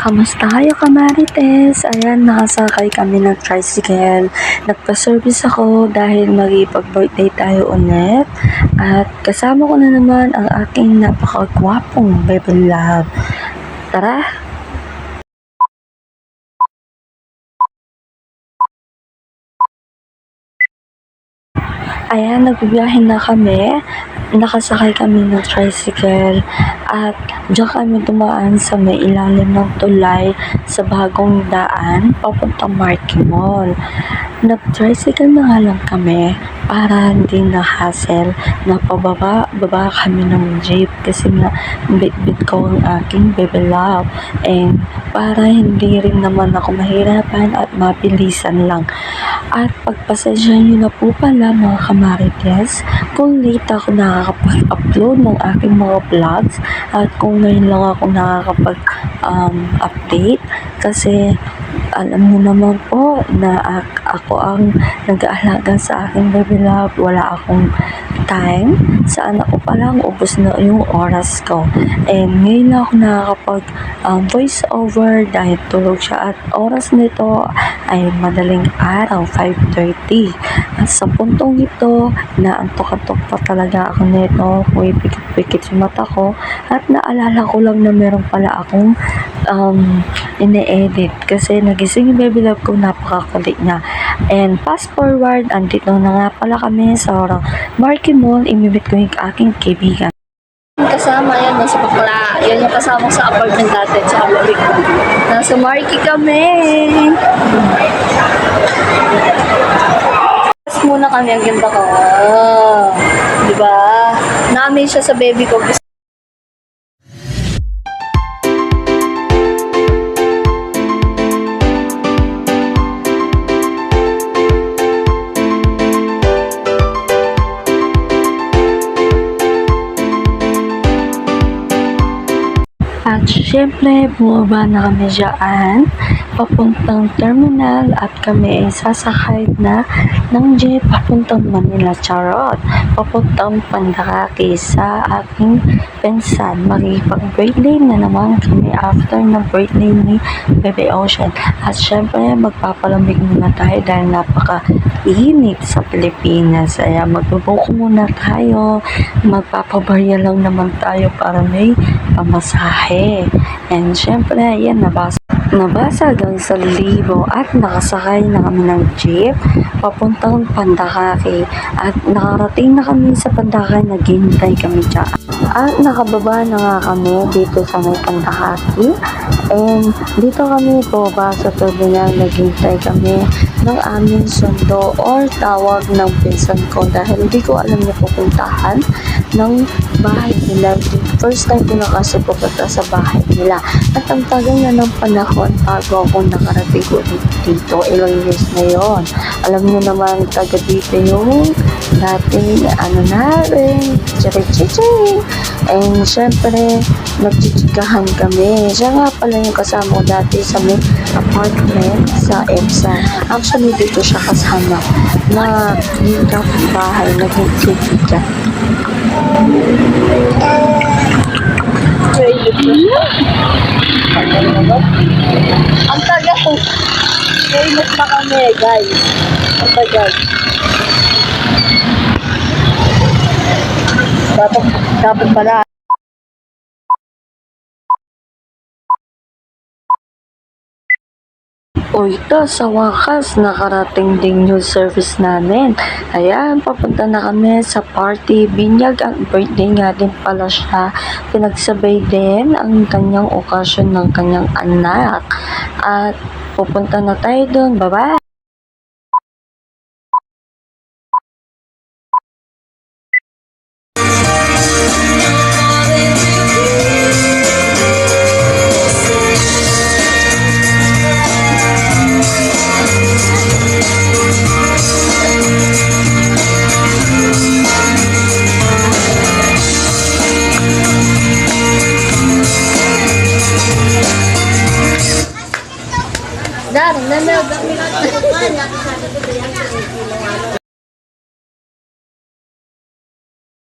Kamusta kayo, kamarites? Ayan, nakasakay kami ng tricycle. Nagpa-service ako dahil magipag-birthday tayo ulit. At kasama ko na naman ang aking napakagwapong baby love. Tara! Ayan, nagbibiyahe na kami. Nakasakay kami ng tricycle at diyan kami dumaan sa may ilalim ng tulay sa bagong daan papuntang Marquee Mall. Nag-tricycle na nga lang kami para hindi na hassle na baba kami ng jeep kasi nga bit-bit ko ang aking baby love and para hindi rin naman ako mahirapan at mabilisan lang. At pagpasensya nyo na po pala mga kamarites kung late ako nakakapag-upload ng aking mga vlogs at kung ngayon lang ako nakakapag-update kasi alam mo naman po na ako ang nag-aalaga sa aking baby love. Wala akong time. Sa anak ko pa lang, ubos na yung oras ko. And ngayon na ako nakakapag voice over dahil tulog siya. At oras nito ay madaling araw, 5:30. At sa puntong ito, naantok-antok pa talaga ako nito. Pumipikit-pikit yung mata ko. At naalala ko lang na meron pala akong ine-edit kasi nagising yung baby love ko, napakakulit niya. And fast forward, andito na nga pala kami sa Marquee Mall. Imimit ko yung aking kaibigan. Kasama yan, nasa bakla. Yan yung kasama sa apartment natin sa Habibig. Nasa Marquee kami. Muna kami, ang ganda ko. Diba? Namin siya sa baby ko. At syempre, bumaba na kami dyan, papuntang terminal at kami ay sasakay na ng jeep papuntang Manila, charot, papuntang Pandakake sa aking pinsan. Makikipag-birthday na naman kami after ng birthday ni Bebe Ocean. At syempre, magpapalamig muna tayo dahil napaka-init sa Pilipinas. Kaya magbubuko muna tayo, magpapabarya lang naman tayo para may pamasahe. And syempre, ayan, nabasag ang 1,000 at nakasakay na kami ng jeep papuntang Pandakake. At nakarating na kami sa Pandakake, naghihintay kami dyan. At nakababa na nga kami dito sa may Pandakake. And dito kami baba sa terminal, naghihintay kami ng aming sundo or tawag ng pinsan ko dahil hindi ko alam niya pupuntahan ng bahay nila. First time ko na kasi pupunta sa bahay nila. At ang tagal na ng panahon bago ako nakarating ulit dito. Ilang years na yon. Alam niyo naman, taga dito yung dating natin, chichi. And syempre, nagchichikahan kami. Siya nga pala yung kasama ko dati sa may apartment sa EDSA. Actually, dito siya kasama na yung bahay, nag-chichika. Ang tagal po. Famous na kami, guys. Ang tagal. Dapat pala. O ito, sa wakas, nakarating din yung service namin. Ayan, papunta na kami sa party. Binyag ang birthday nga din pala siya. Pinagsabay din ang kanyang okasyon ng kanyang anak. At pupunta na tayo doon. Bye-bye! Dar, nanood kami ng